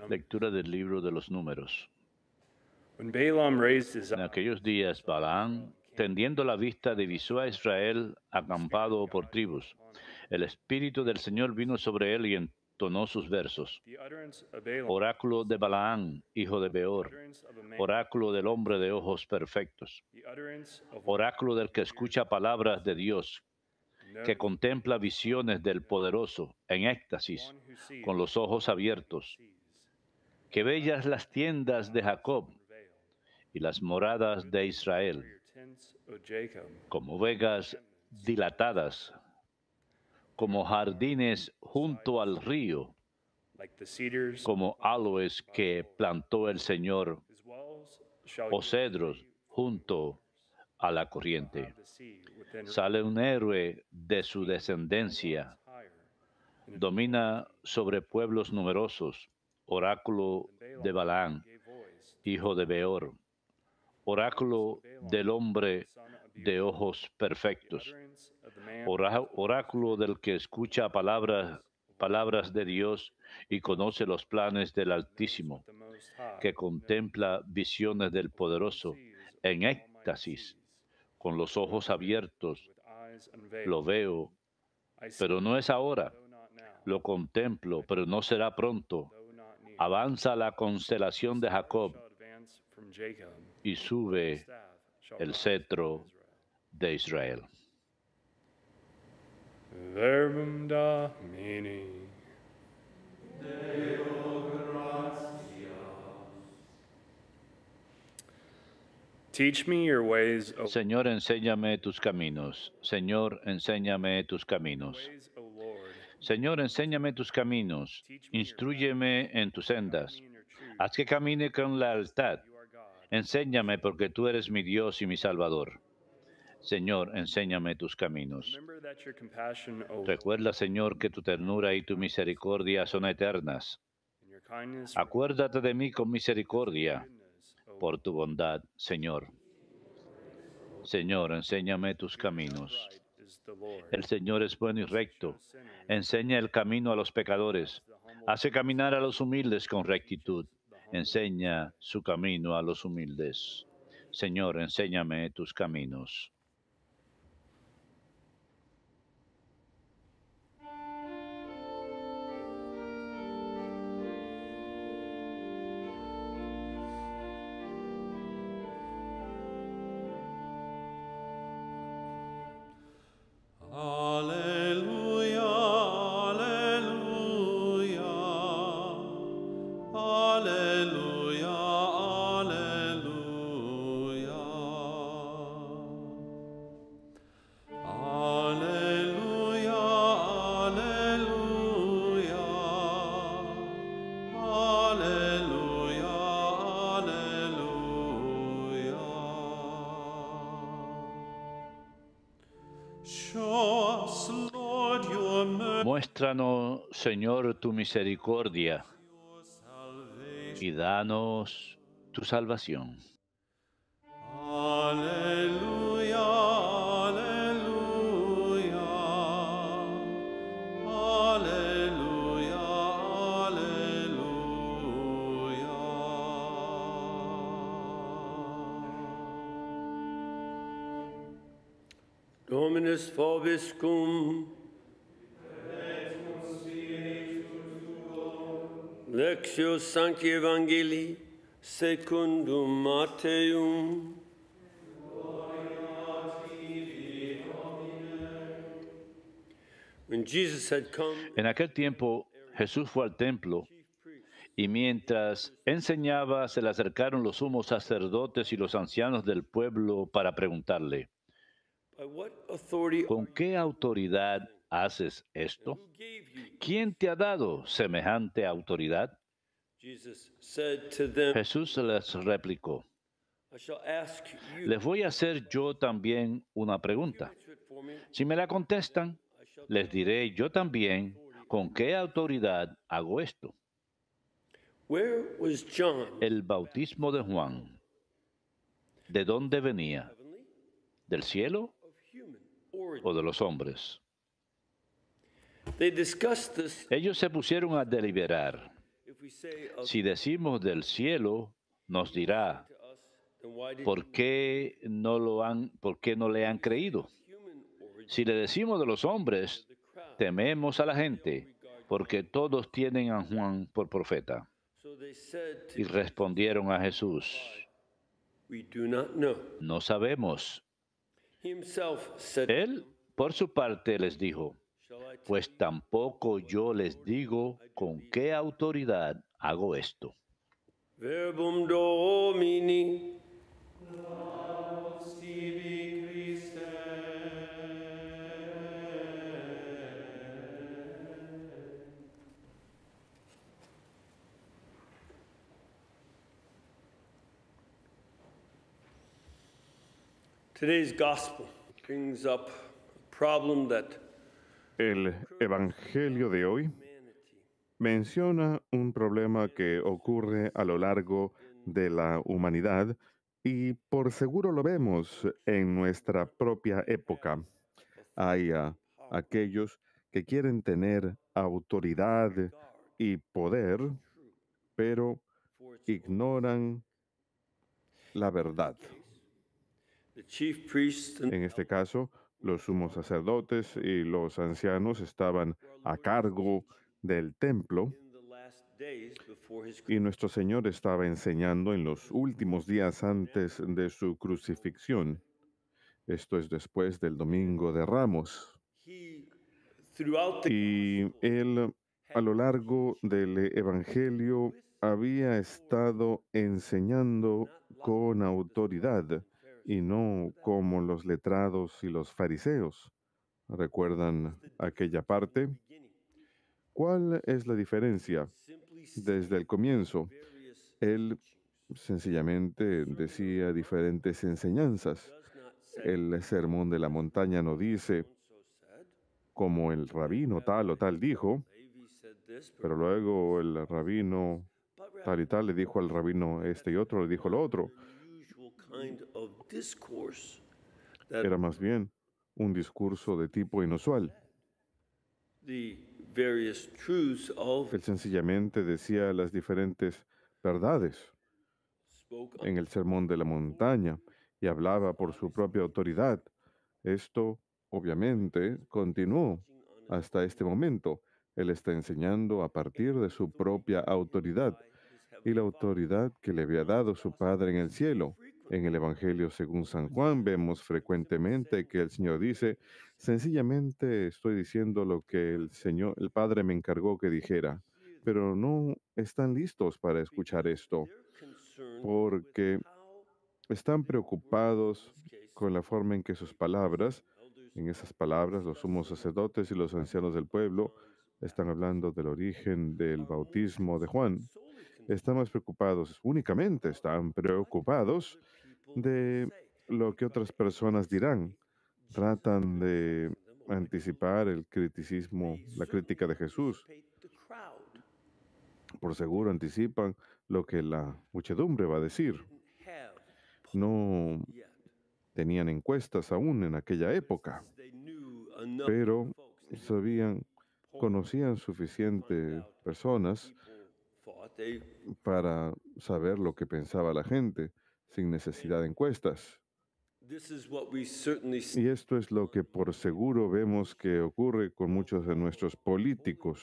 Lectura del libro de los Números. En En aquellos días, Balaam, tendiendo la vista, divisó a Israel acampado por tribus. El Espíritu del Señor vino sobre él y entonó sus versos. Oráculo de Balaam, hijo de Beor, oráculo del hombre de ojos perfectos, oráculo del que escucha palabras de Dios, que contempla visiones del Poderoso en éxtasis, con los ojos abiertos. Qué bellas las tiendas de Jacob y las moradas de Israel, como vegas dilatadas, como jardines junto al río, como aloes que plantó el Señor, o cedros junto a la corriente. Sale un héroe de su descendencia, domina sobre pueblos numerosos, oráculo de Balaam, hijo de Beor, oráculo del hombre de ojos perfectos, oráculo del que escucha palabras de Dios y conoce los planes del Altísimo, que contempla visiones del Poderoso en éxtasis, con los ojos abiertos. Lo veo, pero no es ahora. Lo contemplo, pero no será pronto. Avanza la constelación de Jacob y sube el cetro de Israel. Verbum Domini. Teach me your ways, O Señor, enséñame tus caminos. Señor, enséñame tus caminos. Lord. Señor, enséñame tus caminos. Instrúyeme en tus sendas. Haz que camine con lealtad. Enséñame porque tú eres mi Dios y mi Salvador. Señor, enséñame tus caminos. Remember that your compassion, O Lord, Recuerda, Señor, que tu ternura y tu misericordia son eternas. and your kindness Acuérdate de mí con misericordia, goodness, O por tu bondad, Señor. Señor, enséñame tus caminos. upright is the Lord. El Señor es bueno y recto. Enseña el camino a los pecadores. Hace caminar a los humildes con rectitud. Enseña su camino a los humildes. Señor, enséñame tus caminos. Alleluia, alleluia, alleluia, alleluia. Alleluia, alleluia, alleluia, alleluia. Show us, Lord, your mercy, Muéstranos, Señor, tu misericordia your salvation. y danos tu salvación. Alleluia, alleluia, alleluia, alleluia. Dominus vobiscum. Lectio Sancti Evangelii secundum Matteum. When Jesus had come, En aquel tiempo, Jesús fue al templo y mientras enseñaba, se le acercaron los sumos sacerdotes y los ancianos del pueblo para preguntarle, by what authority ¿con qué autoridad haces esto? who gave you? ¿Quién te ha dado semejante autoridad? Jesus said to them, Jesús les replicó, I shall ask you. les voy a hacer yo también una pregunta. Answer it for me. Si me la contestan, I shall les diré yo también con qué autoridad hago esto. Where was John? El bautismo de Juan, ¿de dónde venía? Heavenly, ¿Del cielo of human origin. o de los hombres? They discussed this. Ellos se pusieron a deliberar. If we say of Si decimos del cielo, nos dirá, to us, then why did ¿por qué por qué no le han creído? human origin Si le decimos de los hombres, the crowd? tememos a la gente, porque todos tienen a Juan por profeta. So they said to Y respondieron a Jesús, we do not know. no sabemos. He himself said, Él, por su parte, les dijo, shall I tell pues tampoco yo les digo con qué autoridad hago esto. verbum Domini? Sibi Christe. Today's gospel brings up a problem that El Evangelio de hoy menciona un problema que ocurre a lo largo de la humanidad y por seguro lo vemos en nuestra propia época. Hay aquellos que quieren tener autoridad y poder, pero ignoran la verdad. the chief priests and En este caso, los sumos sacerdotes y los ancianos estaban a cargo del templo in the last days before his y nuestro Señor estaba enseñando en los últimos días antes de su crucifixión. Esto es después del Domingo de Ramos. he throughout the Y él, a lo largo del Evangelio, había estado enseñando con autoridad y no como los letrados y los fariseos. ¿Recuerdan aquella parte? beginning ¿Cuál es la diferencia? simply Desde el comienzo, various él sencillamente decía diferentes enseñanzas. does not say El sermón de la montaña no dice, so said. como el rabino tal o tal dijo, Levi said this, pero luego el rabino but tal y tal le dijo al rabino este y otro, le dijo lo otro. unusual kind of discourse that Era más bien un discurso de tipo inusual. the various truths of Él sencillamente decía las diferentes verdades spoke en el sermón de la montaña y hablaba por su propia autoridad. Esto, obviamente, continuó hasta este momento. Él está enseñando a partir de su propia autoridad y la autoridad que le había dado su Padre en el cielo. En el Evangelio según San Juan vemos frecuentemente que el Señor dice, sencillamente estoy diciendo lo que el Señor, el Padre me encargó que dijera, pero no están listos para escuchar esto they're concerned porque how están preocupados con la forma en que sus palabras, en esas palabras los sumos sacerdotes y los ancianos del pueblo están hablando del origen del bautismo de Juan. Están más preocupados, únicamente están preocupados de lo que otras personas dirán. Tratan de anticipar el criticismo, la crítica de Jesús. the crowd Por seguro anticipan lo que la muchedumbre va a decir. have No yet. tenían encuestas aún en aquella época, They knew enough pero folks. conocían suficientes personas People thought they para saber lo que pensaba la gente sin necesidad de encuestas. this is what we certainly see Y esto es lo que por seguro vemos que ocurre con muchos de nuestros políticos.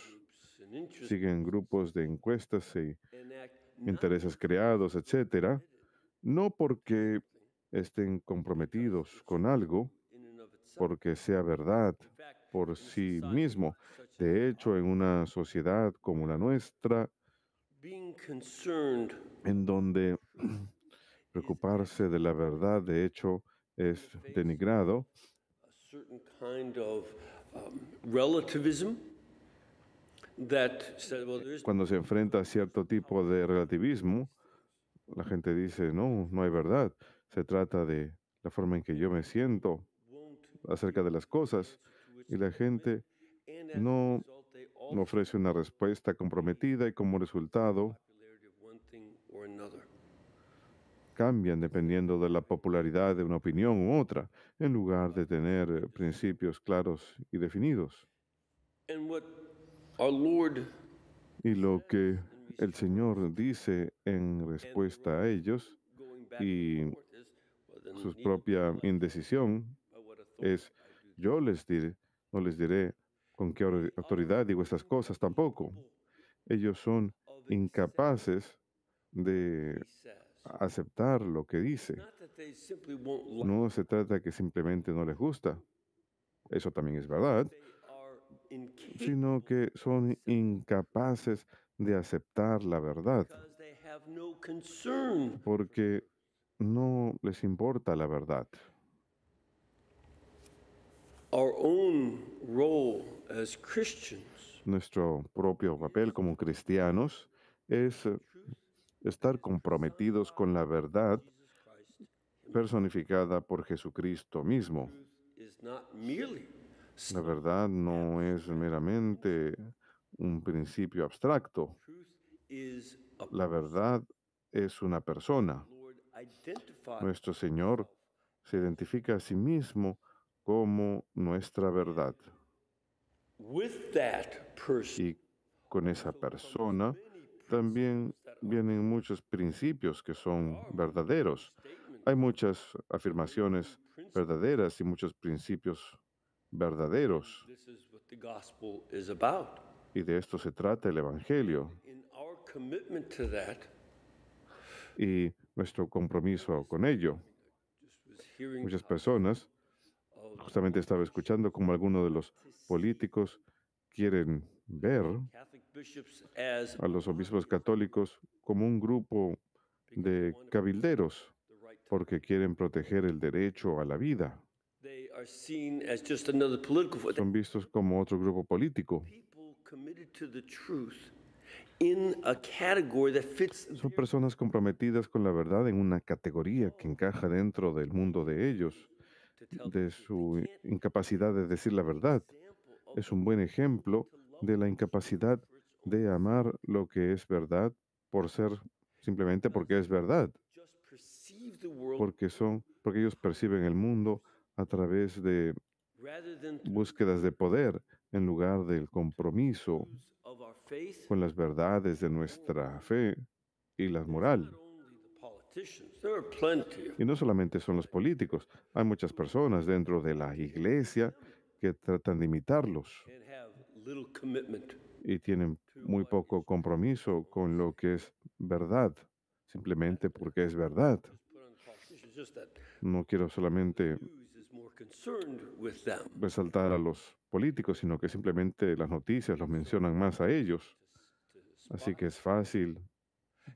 and interest Siguen grupos de encuestas y enact intereses creados, etcétera, no porque estén comprometidos con algo, in and of itself. porque sea verdad In fact, por sí mismo. De hecho, en una sociedad como la nuestra, being concerned en donde preocuparse de la verdad, de hecho, es denigrado, a certain kind of relativism that said, well, there's cuando se enfrenta a cierto tipo de relativismo, la gente dice, no, no hay verdad. Se trata de la forma en que yo me siento won't acerca de las cosas y la gente and as no a result they all no ofrece una respuesta comprometida y como resultado popularity of one thing or another. cambian dependiendo de la popularidad de una opinión u otra, en lugar de tener principios claros y definidos. And what our Lord Y lo que el Señor dice en respuesta a ellos y su propia indecisión es, yo les diré, no les diré con qué autoridad digo estas cosas tampoco. Ellos son incapaces de aceptar lo que dice. No se trata que simplemente no les gusta, eso también es verdad, sino que son incapaces de aceptar la verdad porque no les importa la verdad. Our own role as Christians Nuestro propio papel como cristianos es estar comprometidos con la verdad personificada por Jesucristo mismo. is not merely La verdad no es meramente un principio abstracto. truth is a La verdad es una persona. Lord identified Nuestro Señor se identifica a sí mismo como nuestra verdad. with that person. Y con esa persona también vienen muchos principios que son verdaderos. Hay muchas afirmaciones verdaderas y muchos principios verdaderos. This is what the gospel is about. Y de esto se trata el Evangelio. In our commitment to that, Y nuestro compromiso con ello. just was hearing Muchas personas, justamente estaba escuchando como algunos de los políticos quieren ver Catholic bishops as a los obispos católicos como un grupo de cabilderos the right to. porque quieren proteger el derecho a la vida. They are seen as just another political Son vistos como otro grupo político. people committed to the truth in a category that fits Son personas comprometidas con la verdad en una categoría que encaja dentro del mundo de ellos, to tell de su incapacidad de decir la verdad. Es un buen ejemplo de la incapacidad de amar lo que es verdad por ser simplemente porque es verdad, just perceive the world porque ellos perciben el mundo a través de rather than búsquedas de poder en lugar del compromiso truths of our faith. con las verdades de nuestra fe y la moral. Not only the politicians, there are plenty of Y no solamente son los políticos, hay muchas personas dentro de la iglesia que tratan de imitarlos and have little commitment. y tienen muy poco compromiso con lo que es verdad, simplemente porque es verdad. Put on the politicians just that No quiero solamente news is more concerned with them. resaltar a los políticos, sino que simplemente las noticias los mencionan más a ellos. Así que es fácil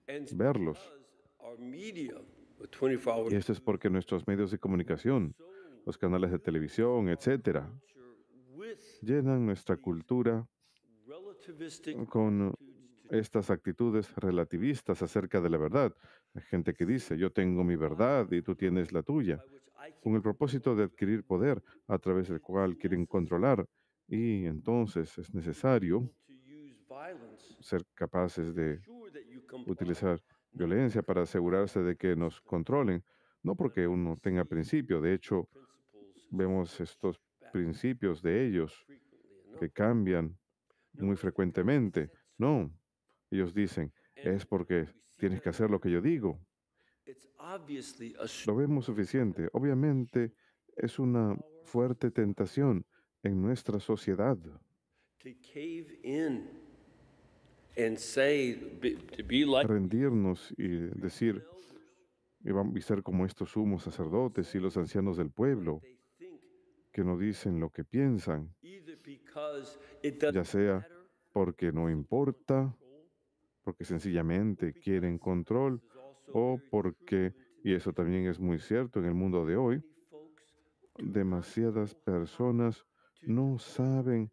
And verlos. because our media with 24 hours Y esto es porque nuestros medios de comunicación, los canales de televisión, etcétera, with llenan nuestra cultura relativistic con estas actitudes relativistas acerca de la verdad. Hay gente que dice, yo tengo mi verdad y tú tienes la tuya, by which I con can el propósito de adquirir poder a través del cual quieren controlar. Y entonces es necesario to use violence. ser capaces de Sure that you comply utilizar violencia para asegurarse de que nos controlen, no porque uno tenga principio. De hecho, principles vemos estos principios de ellos frequently enough. que cambian muy frecuentemente. No, ellos dicen, es porque tienes que hacer lo que yo digo. It's obviously a Lo vemos suficiente. Obviamente es una fuerte tentación en nuestra sociedad to cave in and say to be like rendirnos y decir, y vamos a ser como estos sumos sacerdotes y los ancianos del pueblo, they think, que no dicen lo que piensan, either because it doesn't ya sea matter, porque no importa, control, porque sencillamente quieren control, is also o very porque, y eso también es muy cierto en el mundo de hoy, many folks demasiadas personas no saben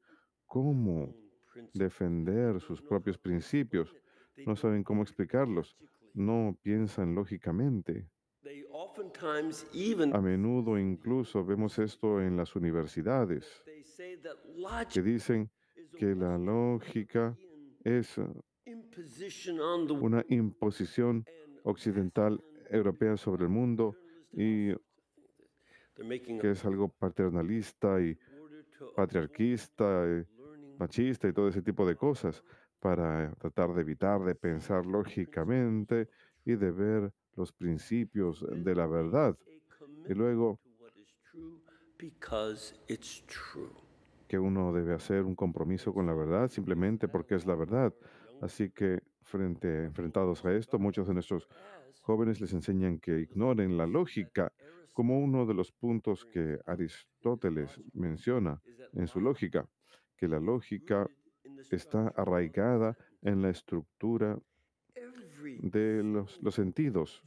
cómo own principles. defender sus propios principios, no saben cómo explicarlos, no piensan lógicamente. They oftentimes even A menudo incluso vemos esto en las universidades, they say that que logic dicen is a que la lógica es imposition on the una imposición occidental europea sobre el mundo y they're making que es algo paternalista y order to patriarquista, learning machista y todo ese tipo de cosas. para tratar de evitar de pensar lógicamente y de ver los principios de la verdad. Y luego to what is true because it's true. que uno debe hacer un compromiso con la verdad simplemente porque es la verdad. Así que enfrentados a esto, muchos de nuestros jóvenes les enseñan que ignoren la lógica como uno de los puntos que Aristóteles menciona en su lógica, que la lógica está arraigada en la estructura Every de los sentidos.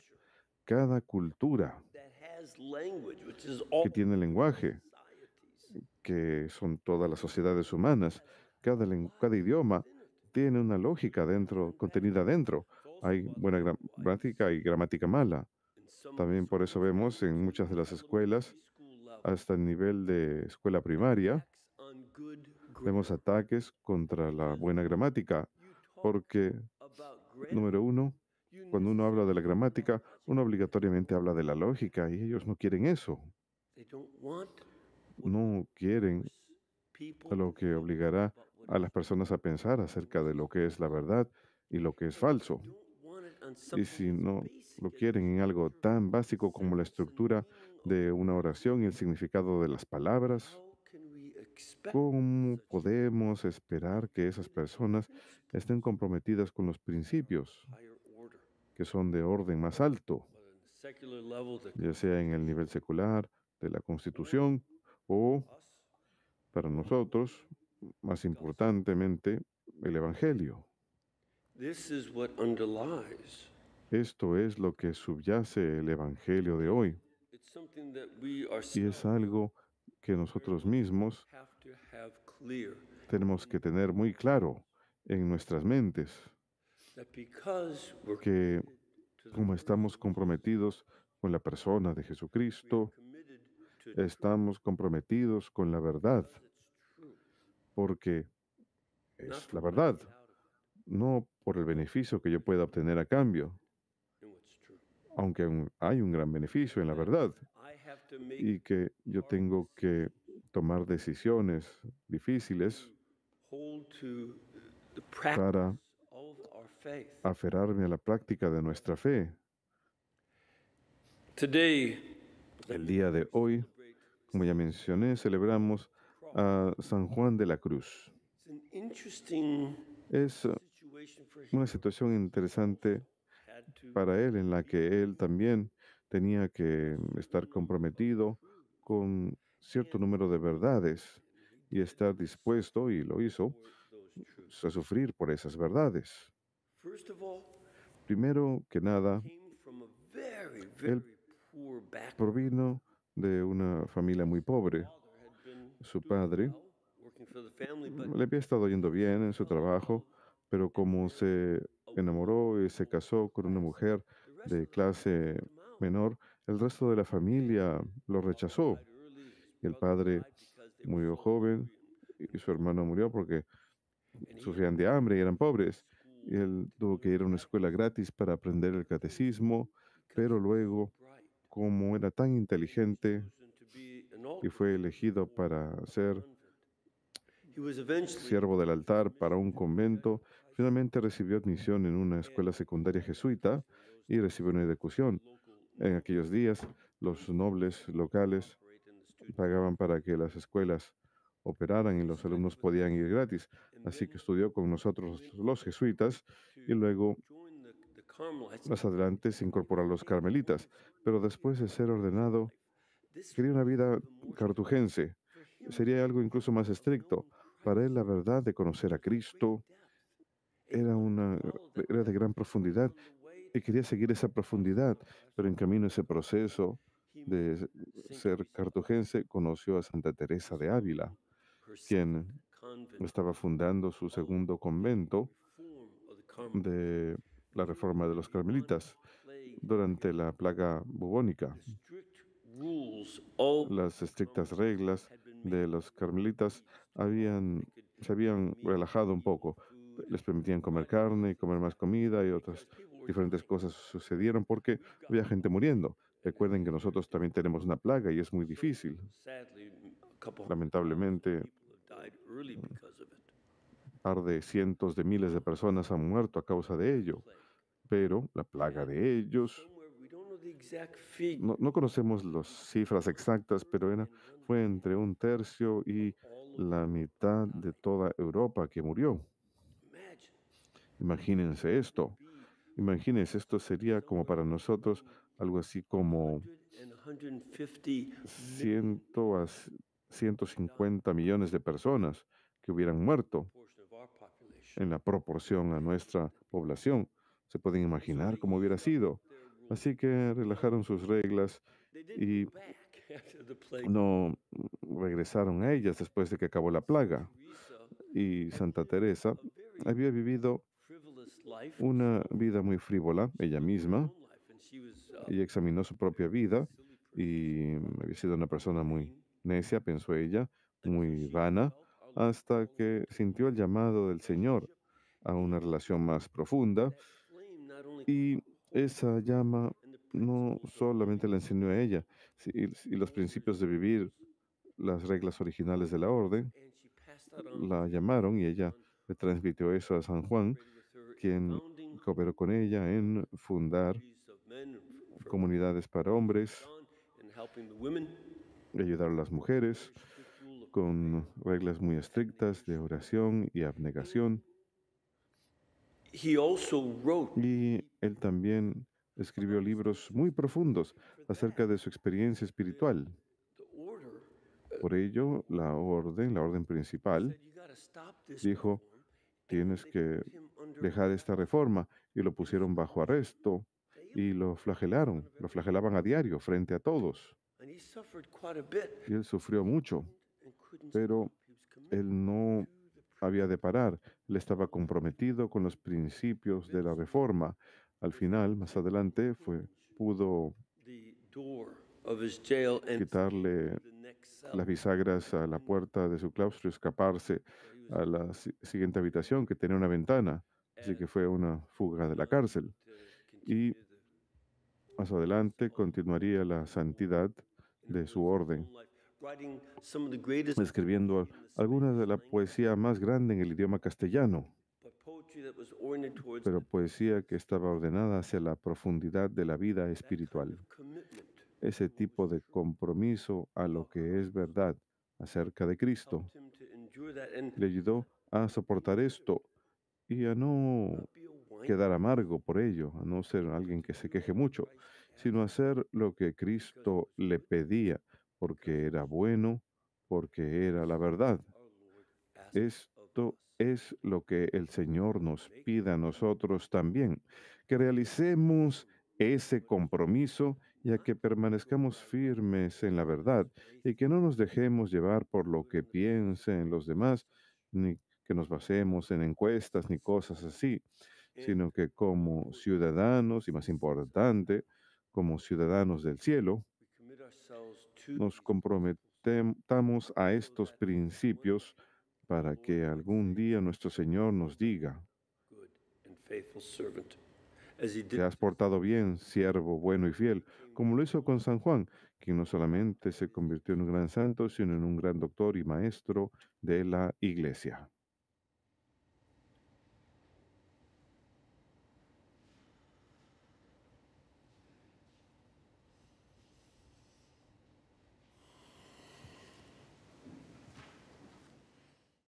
Cada cultura that has language, which is que all tiene lenguaje, societies, que son todas las sociedades humanas, cada idioma tiene una lógica dentro, contenida dentro. Hay buena gramática y gramática mala. in some of También the por eso vemos en muchas de las escuelas, elementary school level, hasta el nivel de escuela primaria, attacks on good vemos grammar. ataques contra la buena gramática, You talk porque, about grammar, número uno, you cuando uno habla de la necessarily gramática, uno obligatoriamente habla de la lógica y ellos no quieren eso. they don't want No quieren people a lo to que think obligará about what a las personas a pensar acerca de lo que es la verdad y lo que es falso. don't want it on Y something si as no basic lo as quieren en algo tan básico como la sense and estructura meaning of de una oración y el significado de las palabras, how can we expect ¿cómo such podemos esperar que esas personas estén comprometidas con los principios higher order? que son de orden más alto, But on the secular level, the ya sea en el nivel secular, de la Constitución o, us, para nosotros, más importantemente, el Evangelio? this is what underlies. Esto es lo que subyace el Evangelio de hoy It's something that we y ourselves es algo que nosotros mismos have to have clear. tenemos que tener muy claro en nuestras mentes, That because we're que committed to the como estamos comprometidos con la persona de Jesucristo, committed to estamos comprometidos con la verdad, it's true, porque not es for la what I verdad, get out of it, no por el beneficio que yo pueda obtener a cambio, and what's true. aunque hay un gran beneficio en la verdad, I have to make y que yo tengo que tomar decisiones difíciles hold to the practice para of our faith. aferrarme a la práctica de nuestra fe. Today, El día de hoy, como ya mencioné, celebramos a San Juan de la Cruz. it's an interesting Es situation for him. una situación interesante Had to para él en la que él también tenía que estar comprometido con cierto número de verdades y estar dispuesto, y lo hizo, support those truths. a sufrir por esas verdades. First of all, Primero que nada, came from a very, él very poor background. provino de una familia muy pobre. Father had been Su doing padre well, working for the family, but le había estado yendo bien en su trabajo, pero como se enamoró y se casó con una mujer the rest de of them clase kicked him out. menor, el resto de la familia lo rechazó. Died early. Y His el brother padre died because they were murió so joven hungry y su hermano murió porque and he sufrían had de hambre y eran pobres. Y school él tuvo que ir a una escuela gratis para aprender el catecismo, pero luego, bright. como era tan inteligente Chosen to be an y altar fue elegido para ser convent. He was eventually siervo del altar para un convento, finalmente recibió admisión en una escuela secundaria jesuita y recibió una educación. En aquellos días, los nobles locales operate in the student pagaban para que las escuelas operaran y los alumnos podían ir gratis. Así que estudió con nosotros los jesuitas y luego, join the Carmelites. más adelante, se incorporó a los carmelitas. Pero después de ser ordenado, This quería una vida even more cartujense. for him Sería algo incluso más estricto. Para él, la verdad de conocer a Cristo era de gran profundidad y quería seguir esa profundidad, pero en camino a ese proceso de ser cartujense, conoció a Santa Teresa de Ávila, quien convent estaba fundando su segundo convento form of the Carmelites. de la reforma de los carmelitas Plague durante la plaga bubónica. strict rules of Las estrictas reglas de los carmelitas se habían relajado un poco. Les permitían comer carne, comer más comida y otras diferentes cosas sucedieron porque había gente muriendo. Recuerden que nosotros también tenemos una plaga y es muy difícil. sadly a couple Lamentablemente, people have died early because of it. par de cientos de miles de personas han muerto a causa de ello, pero la plaga de ellos, Somewhere, we don't know the exact figure. no conocemos las cifras exactas, pero fue entre un tercio y la mitad de toda Europa que murió. Imagine. Imagínense esto. Imagínense, esto sería como para nosotros algo así como 150 100 a 150 millones de personas que hubieran muerto portion of our population. en la proporción a nuestra población. Se pueden imaginar cómo hubiera sido. Así que relajaron sus reglas They didn't y go back after the plague. no regresaron a ellas después de que acabó la plaga. Teresa, Y Santa Teresa había vivido frivolous life, una vida muy frívola, ella misma. own life, and she was Ella examinó su propia vida y había sido una persona muy necia, pensó ella, muy vana, hasta que sintió el llamado del Señor a una relación más profunda that flame not only y esa llama and the no principles of solamente le enseñó a ella y los principios de vivir las reglas originales de la orden, and she passed that on la llamaron y ella le transmitió eso a San Juan, with her quien founding cooperó con ella en fundar communities of men for comunidades para hombres, John and helping the women y ayudar a las mujeres strict rule of con reglas muy estrictas de oración y abnegación. he also wrote Y él también escribió libros muy profundos acerca de su experiencia espiritual. the order Por ello, la orden principal, said you got to stop this dijo, reform, and tienes they que put him under dejar esta reforma, y lo pusieron bajo arresto y lo flagelaban a diario frente a todos. and he suffered quite a bit Y él sufrió mucho, and couldn't pero stop. He was committed él no to the había de parar. Él estaba comprometido con los principios de la reforma. Al final, más adelante, pudo the door of his jail and quitarle to the next cell. las bisagras a la puerta de su claustro y escaparse a la siguiente habitación que tenía una ventana. Así que fue una fuga de la cárcel. Y más adelante continuaría la santidad de su orden, Writing some of the greatest escribiendo algunas de la poesía más grande en el idioma castellano, but poetry that was oriented towards pero poesía que estaba ordenada hacia la profundidad de la vida espiritual. commitment. Ese tipo de compromiso a lo que es verdad acerca de Cristo Him to endure that and le ayudó a soportar esto y a no be a whine. quedar amargo por ello, a no ser alguien que se queje mucho, sino hacer lo que Cristo le pedía, porque era bueno, porque era la verdad. Our Lord asked Esto es lo que el Señor nos pide a nosotros también, que realicemos ese compromiso y a que permanezcamos firmes en la verdad y que no nos dejemos llevar por lo que piensen los demás, ni que nos basemos en encuestas ni cosas así, sino que como ciudadanos, y más importante, como ciudadanos del cielo, we commit ourselves to nos comprometamos a estos principios para que algún día nuestro Señor nos diga, good and faithful servant as he te did has portado bien, siervo bueno y fiel, como lo hizo con San Juan, quien no solamente se convirtió en un gran santo, sino en un gran doctor y maestro de la Iglesia.